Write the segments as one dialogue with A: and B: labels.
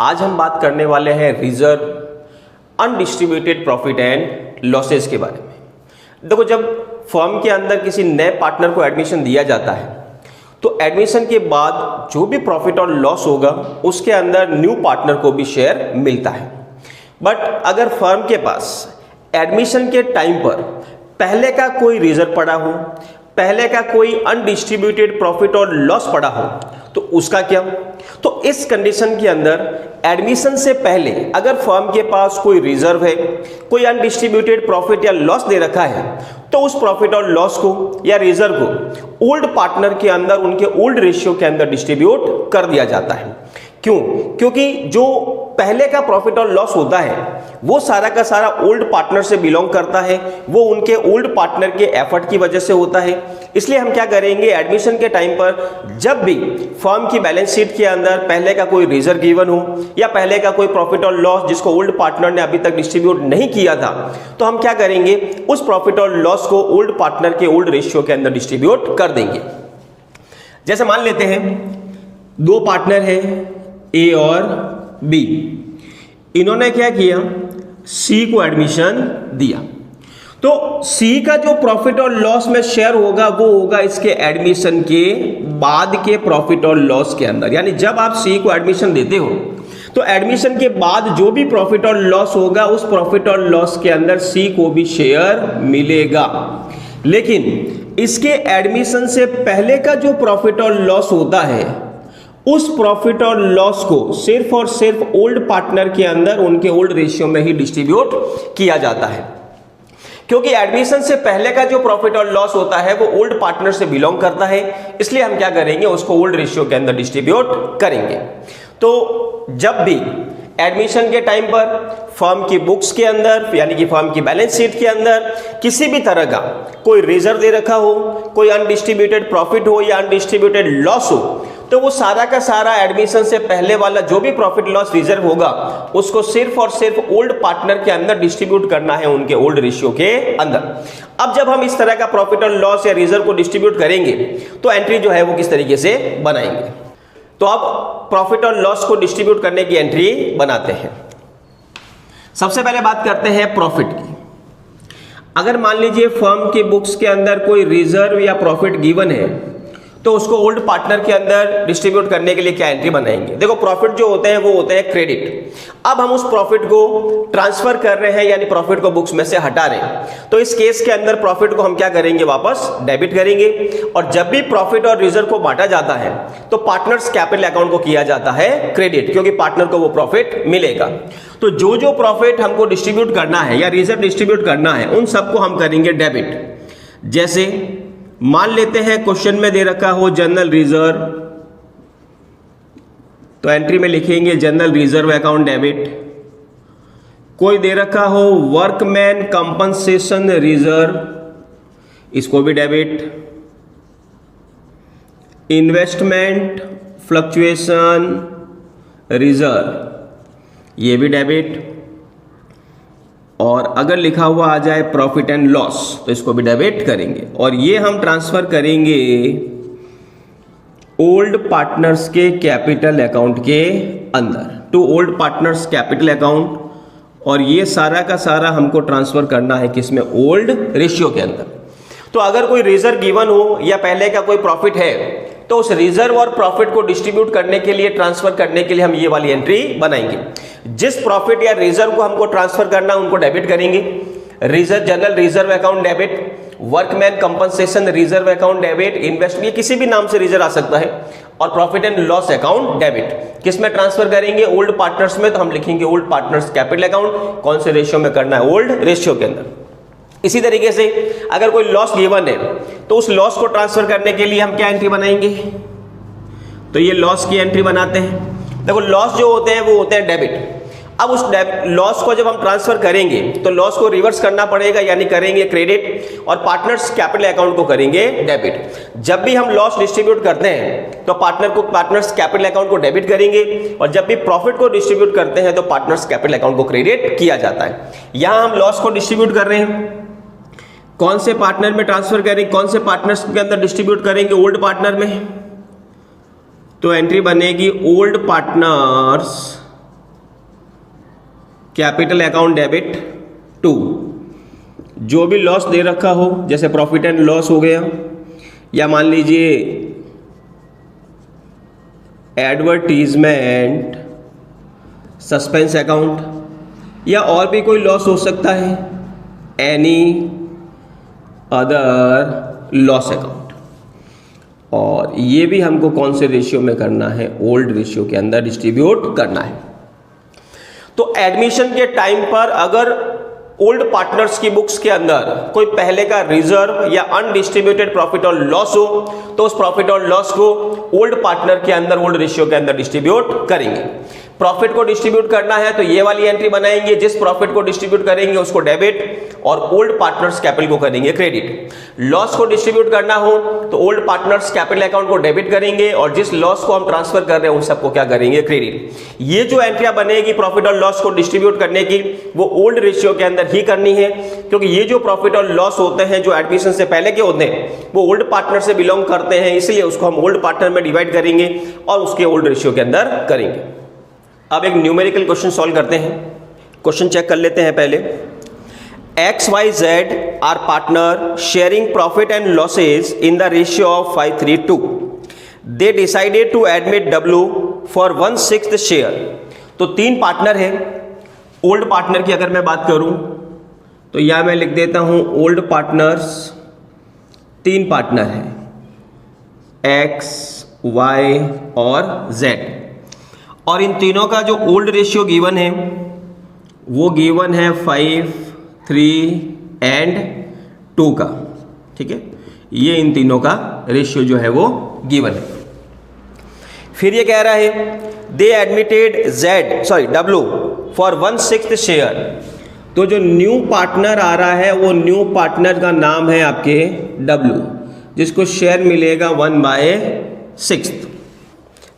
A: आज हम बात करने वाले हैं reserve, undistributed profit and losses के बारे में। देखो, जब फर्म के अंदर किसी नए पार्टनर को एडमिशन दिया जाता है तो एडमिशन के बाद जो भी प्रॉफिट और लॉस होगा उसके अंदर न्यू पार्टनर को भी शेयर मिलता है। बट अगर फर्म के पास एडमिशन के टाइम पर पहले का कोई रिजर्व पड़ा हो, पहले का कोई अनडिस्ट्रीब्यूटेड प्रॉफिट और लॉस पड़ा हो तो उसका क्या? तो इस कंडीशन के अंदर एडमिशन से पहले अगर फर्म के पास कोई रिजर्व है, कोई अनडिस्ट्रीब्यूटेड प्रॉफिट या लॉस दे रखा है तो उस प्रॉफिट और लॉस को या रिजर्व को ओल्ड पार्टनर के अंदर उनके ओल्ड रेशियो के अंदर डिस्ट्रीब्यूट कर दिया जाता है। क्यों? क्योंकि जो पहले का प्रॉफिट और लॉस होता है वो सारा का सारा ओल्ड पार्टनर से बिलोंग करता है, वो उनके ओल्ड पार्टनर के एफर्ट की वजह से होता है। इसलिए हम क्या करेंगे, एडमिशन के टाइम पर जब भी फर्म की बैलेंस शीट के अंदर पहले का कोई रिजर्व गिवन हो या पहले का कोई प्रॉफिट और लॉस जिसको ओल्ड पार्टनर ने अभी तक डिस्ट्रीब्यूट नहीं किया था, तो हम क्या करेंगे, उस प्रॉफिट और लॉस को ओल्ड पार्टनर के ओल्ड रेशियो के अंदर डिस्ट्रीब्यूट कर देंगे। जैसे मान लेते हैं दो पार्टनर हैं ए और बी, इन्होंने क्या किया, सी को एडमिशन दिया। तो सी का जो प्रॉफिट और लॉस में शेयर होगा वो होगा इसके एडमिशन के बाद के प्रॉफिट और लॉस के अंदर। यानी जब आप सी को एडमिशन देते हो तो एडमिशन के बाद जो भी प्रॉफिट और लॉस होगा उस प्रॉफिट और लॉस के अंदर सी को भी शेयर मिलेगा। लेकिन इसके एडमिशन से पहले का जो प्रॉफिट और लॉस होता है उस प्रॉफिट और लॉस को सिर्फ और सिर्फ ओल्ड पार्टनर के अंदर उनके ओल्ड रेशियो में ही डिस्ट्रीब्यूट किया जाता है। क्योंकि एडमिशन से पहले का जो प्रॉफिट और लॉस होता है वो ओल्ड पार्टनर से बिलोंग करता है, इसलिए हम क्या करेंगे, उसको ओल्ड रेशियो के अंदर डिस्ट्रीब्यूट करेंगे। तो जब भी एडमिशन के टाइम पर फर्म की बुक्स के अंदर यानी कि फर्म की बैलेंस शीट के अंदर किसी भी तरह का कोई रिजर्व दे रखा हो, कोई अनडिस्ट्रीब्यूटेड प्रॉफिट हो या अनडिस्ट्रीब्यूटेड लॉस हो, तो वो सारा का सारा एडमिशन से पहले वाला जो भी प्रॉफिट लॉस रिजर्व होगा उसको सिर्फ और सिर्फ ओल्ड पार्टनर के अंदर डिस्ट्रीब्यूट करना है उनके ओल्ड रेशियो के अंदर। अब जब हम इस तरह का प्रॉफिट और लॉस या रिजर्व को डिस्ट्रीब्यूट करेंगे तो एंट्री जो है वो किस तरीके से बनाएंगे। तो अब प्रॉफिट और लॉस को डिस्ट्रीब्यूट करने की एंट्री बनाते हैं। सबसे पहले बात करते हैं प्रॉफिट की। अगर मान लीजिए फर्म की बुक्स के अंदर कोई रिजर्व या प्रॉफिट गिवन है तो उसको ओल्ड पार्टनर के अंदर डिस्ट्रीब्यूट करने के लिए क्या एंट्री बनाएंगे। देखो, प्रॉफिट जो होते हैं वो होते हैं क्रेडिट। अब हम उस प्रॉफिट को ट्रांसफर कर रहे हैं यानी प्रॉफिट को बुक्स में से हटा रहे हैं, तो इस केस के अंदर प्रॉफिट को हम क्या करेंगे, वापस डेबिट करेंगे। और जब भी प्रॉफिट और रिजर्व को बांटा जाता है तो पार्टनर्स कैपिटल अकाउंट को किया जाता है क्रेडिट, क्योंकि पार्टनर को वो प्रॉफिट मिलेगा। तो जो जो प्रॉफिट हमको डिस्ट्रीब्यूट करना है या रिजर्व डिस्ट्रीब्यूट करना है उन सबको हम करेंगे डेबिट। जैसे मान लेते हैं क्वेश्चन में दे रखा हो जनरल रिजर्व, तो एंट्री में लिखेंगे जनरल रिजर्व अकाउंट डेबिट। कोई दे रखा हो वर्कमैन कंपनसेशन रिजर्व, इसको भी डेबिट। इन्वेस्टमेंट फ्लक्चुएशन रिजर्व, ये भी डेबिट। और अगर लिखा हुआ आ जाए प्रॉफिट एंड लॉस तो इसको भी डेबिट करेंगे। और ये हम ट्रांसफर करेंगे ओल्ड पार्टनर्स के कैपिटल अकाउंट के अंदर, to old partners capital account. और ये सारा का सारा हमको ट्रांसफर करना है किसमें, ओल्ड रेशियो के अंदर। तो अगर कोई रिजर्व गिवन हो या पहले का कोई प्रॉफिट है तो उस रिजर्व और प्रॉफिट को डिस्ट्रीब्यूट करने के लिए, ट्रांसफर करने के लिए हम ये वाली एंट्री बनाएंगे। जिस प्रॉफिट या रिजर्व को हमको ट्रांसफर करना उनको डेबिट करेंगे। Reserve, general reserve account debit, workman compensation reserve account debit, investment, ये किसी भी नाम से रिजर्व आ सकता है। और profit and loss account debit किस में ट्रांसफर करेंगे, ओल्ड पार्टनर्स में। तो हम लिखेंगे ओल्ड पार्टनर्स कैपिटल अकाउंट, कौन से रेशियो में करना है, ओल्ड रेशियो के अंदर। इसी तरीके से अगर कोई लॉस गिवन है तो उस लॉस को ट्रांसफर करने के लिए हम क्या एंट्री बनाएंगे, तो ये लॉस की एंट्री बनाते हैं। देखो, लॉस जो होते हैं वो होते हैं डेबिट। अब उस लॉस को जब हम ट्रांसफर करेंगे तो लॉस को रिवर्स करना पड़ेगा, यानी करेंगे क्रेडिट, और पार्टनर्स कैपिटल अकाउंट को करेंगे डेबिट। जब भी हम लॉस डिस्ट्रीब्यूट करते हैं तो पार्टनर्स कैपिटल अकाउंट को डेबिट करेंगे, और जब भी प्रॉफिट को डिस्ट्रीब्यूट करते हैं तो पार्टनर्स कैपिटल अकाउंट को क्रेडिट किया जाता है। यहां हम लॉस को डिस्ट्रीब्यूट कर रहे हैं, कौन से पार्टनर में ट्रांसफर करेंगे, कौन से पार्टनर्स के अंदर डिस्ट्रीब्यूट करेंगे, ओल्ड पार्टनर में। तो एंट्री बनेगी old partners capital account debit to जो भी लॉस दे रखा हो, जैसे प्रॉफिट एंड लॉस हो गया, या मान लीजिए एडवर्टीजमेंट सस्पेंस अकाउंट, या और भी कोई लॉस हो सकता है, एनी अदर लॉस अकाउंट। और ये भी हमको कौन से रेशियो में करना है, ओल्ड रेशियो के अंदर डिस्ट्रीब्यूट करना है। तो एडमिशन के टाइम पर अगर ओल्ड पार्टनर्स की बुक्स के अंदर कोई पहले का रिजर्व या अनडिस्ट्रीब्यूटेड प्रॉफिट और लॉस हो, तो उस प्रॉफिट और लॉस को ओल्ड पार्टनर के अंदर, ओल्ड रेशियो के अंदर डिस्ट्रीब्यूट करेंगे। प्रॉफिट को डिस्ट्रीब्यूट करना है तो ये वाली एंट्री बनाएंगे, जिस प्रॉफिट को डिस्ट्रीब्यूट करेंगे उसको डेबिट और ओल्ड पार्टनर्स कैपिटल को करेंगे क्रेडिट। लॉस को डिस्ट्रीब्यूट करना हो तो ओल्ड पार्टनर्स कैपिटल अकाउंट को डेबिट करेंगे और जिस लॉस को हम ट्रांसफर कर रहे हैं उन सबको क्या करेंगे, क्रेडिट। ये जो एंट्रियां बनेगी प्रॉफिट और लॉस को डिस्ट्रीब्यूट करने की, वो ओल्ड रेशियो के अंदर ही करनी है, क्योंकि ये जो प्रॉफिट और लॉस होते हैं जो एडमिशन से पहले के होते हैं वो ओल्ड पार्टनर से बिलोंग करते हैं, इसलिए उसको हम ओल्ड पार्टनर में डिवाइड करेंगे और उसके ओल्ड रेशियो के अंदर करेंगे। अब एक न्यूमेरिकल क्वेश्चन सॉल्व करते हैं। क्वेश्चन चेक कर लेते हैं पहले। XYZ are partner sharing profit and losses in the ratio of 5:3:2. They decided to admit W for 1/6 share. तो तीन पार्टनर है। ओल्ड पार्टनर की अगर मैं बात करूं तो यहां मैं लिख देता हूं ओल्ड पार्टनर्स, तीन पार्टनर हैं X, Y और Z, और इन तीनों का जो ओल्ड रेशियो गिवन है वो गिवन है 5, 3 एंड 2 का। ठीक है, ये इन तीनों का रेशियो जो है वो गिवन है। फिर ये कह रहा है दे एडमिटेड W फॉर 1/6 शेयर। तो जो न्यू पार्टनर आ रहा है वो न्यू पार्टनर का नाम है आपके W, जिसको शेयर मिलेगा 1/6।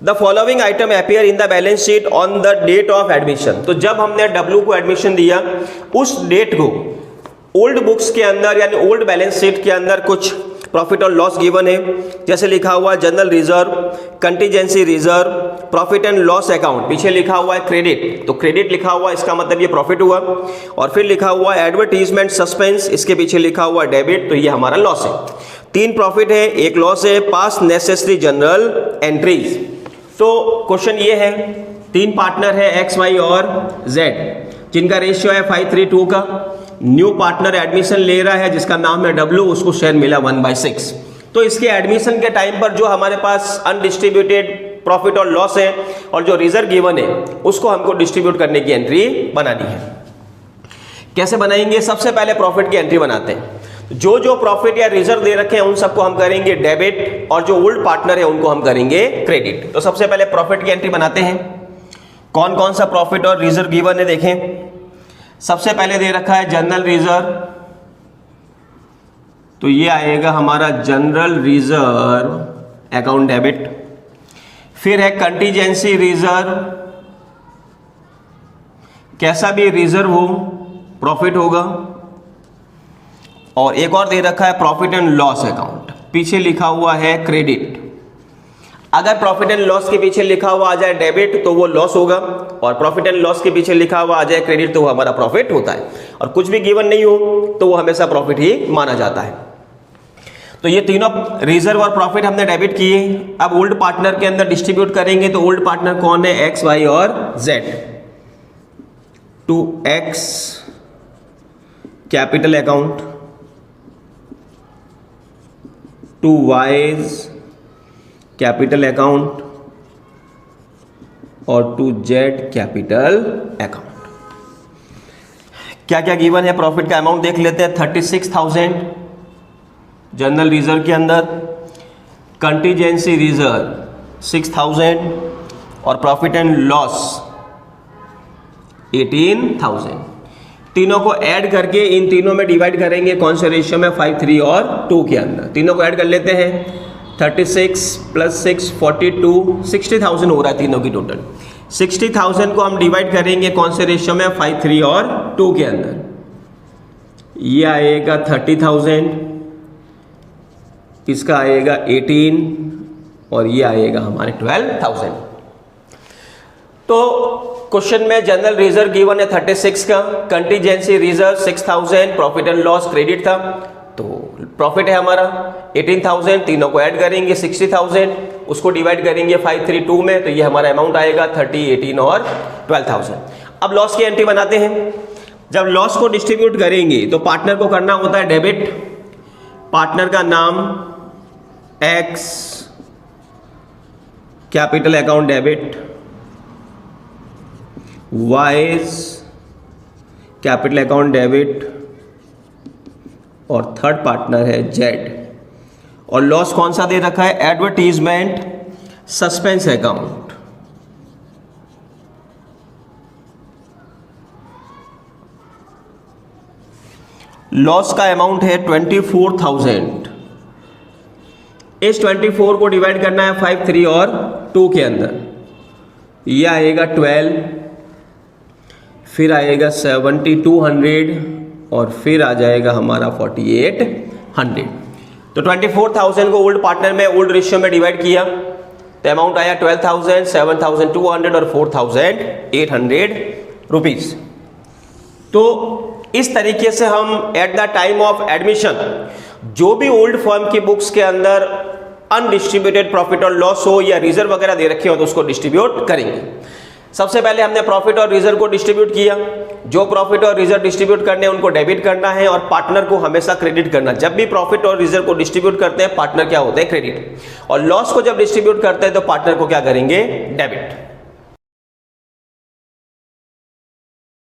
A: The following item appear in the balance sheet on the date of admission. तो जब हमने W को एडमिशन दिया उस डेट को ओल्ड बुक्स के अंदर यानी ओल्ड बैलेंस शीट के अंदर कुछ प्रॉफिट और लॉस गिवन है, जैसे लिखा हुआ है general reserve, contingency reserve, profit and loss account, पीछे लिखा हुआ है क्रेडिट, तो क्रेडिट लिखा हुआ है इसका मतलब ये प्रॉफिट हुआ, और फिर लिखा हुआ है एडवर्टीजमेंट सस्पेंस, इसके पीछे लिखा हुआ है डेबिट, तो ये हमारा लॉस है। तीन प्रॉफिट है, एक लॉस है, पास नेसेसरी जनरल एंट्रीज। तो क्वेश्चन ये है, तीन पार्टनर है X, Y और Z, जिनका रेशियो है 5:3:2 का। न्यू पार्टनर एडमिशन ले रहा है जिसका नाम है W, उसको शेयर मिला 1/6। तो इसके एडमिशन के टाइम पर जो हमारे पास अनडिस्ट्रीब्यूटेड प्रॉफिट और लॉस है और जो रिजर्व गिवन है उसको हमको डिस्ट्रीब्यूट करने की एंट्री बनानी है। कैसे बनाएंगे? सबसे पहले प्रॉफिट की एंट्री बनाते हैं। जो जो प्रॉफिट या रिजर्व दे रखे हैं उन सबको हम करेंगे डेबिट और जो ओल्ड पार्टनर है उनको हम करेंगे क्रेडिट। तो सबसे पहले प्रॉफिट की एंट्री बनाते हैं। कौन कौन सा प्रॉफिट और रिजर्व गिवन है देखें। सबसे पहले दे रखा है जनरल रिजर्व, तो ये आएगा हमारा जनरल रिजर्व अकाउंट डेबिट। फिर है कंटीजेंसी रिजर्व, कैसा भी रिजर्व हो प्रॉफिट होगा। और एक और दे रखा है प्रॉफिट एंड लॉस अकाउंट, पीछे लिखा हुआ है क्रेडिट। अगर प्रॉफिट एंड लॉस के पीछे लिखा हुआ आ जाए डेबिट तो वो लॉस होगा, और प्रॉफिट एंड लॉस के पीछे लिखा हुआ आ जाए क्रेडिट तो वो हमारा प्रॉफिट होता है। और कुछ भी गिवन नहीं हो तो वो हमेशा प्रॉफिट ही माना जाता है। तो ये तीनों रिजर्व और प्रॉफिट हमने डेबिट किए। अब ओल्ड पार्टनर के अंदर डिस्ट्रीब्यूट करेंगे, तो ओल्ड पार्टनर कौन है? X, Y और Z। To X capital account, to Y's capital account और टू Z कैपिटल अकाउंट। क्या क्या गिवन है? प्रॉफिट का अमाउंट देख लेते हैं। 36,000 जनरल रिजर्व के अंदर, कंटीजेंसी रिजर्व 6,000 और प्रॉफिट एंड लॉस 18,000। तीनों को ऐड करके इन तीनों में डिवाइड करेंगे कौन से रेशियो में? 5, 3 और 2 के अंदर। तीनों को ऐड कर लेते हैं। 36 + 6 42, 60,000 हो रहा है तीनों की टोटल। 60,000 को हम डिवाइड करेंगे कौन से रेशियो में? 5, 3 और 2 के अंदर। ये आएगा 30,000, इसका आएगा 18 और ये आएगा हमारे 12,000। तो क्वेश्चन में जनरल रिजर्व गिवन है 36 का, contingency reserve 6000, profit and loss credit था, तो प्रॉफिट है हमारा 18,000, तीनों को ऐड करेंगे 60,000, उसको डिवाइड करेंगे 532 में, तो ये हमारा अमाउंट आएगा 30, 18 और 12,000। अब लॉस की एंट्री बनाते हैं। जब लॉस को डिस्ट्रीब्यूट करेंगे तो पार्टनर को करना होता है डेबिट, पार्टनर का नाम x, capital account debit, wise capital account debit, और थर्ड पार्टनर है जेड। और लॉस कौन सा दे रखा है? Advertisement suspense account. लॉस का अमाउंट है 24,000। इस 24 को डिवाइड करना है 5, 3 और 2 के अंदर। यह आएगा 12, फिर आएगा 7,200 और फिर आ जाएगा हमारा 4,800। तो 24,000 को ओल्ड पार्टनर में ओल्ड रेशियो में डिवाइड किया तो अमाउंट आया 12,000, 7,200 और 4,800 रुपीज। तो इस तरीके से हम at the time of admission जो भी ओल्ड फर्म की बुक्स के अंदर अनडिस्ट्रीब्यूटेड प्रॉफिट और लॉस हो या रिजर्व वगैरह दे रखे हो तो उसको डिस्ट्रीब्यूट करेंगे। सबसे पहले हमने प्रॉफिट और रिजर्व को डिस्ट्रीब्यूट किया। जो प्रॉफिट और रिजर्व डिस्ट्रीब्यूट करने हैं उनको डेबिट करना है और पार्टनर को हमेशा क्रेडिट करना। जब भी प्रॉफिट और रिजर्व को डिस्ट्रीब्यूट करते हैं पार्टनर क्या होते हैं? क्रेडिट। और लॉस को जब डिस्ट्रीब्यूट करते हैं तो पार्टनर को क्या करेंगे? डेबिट।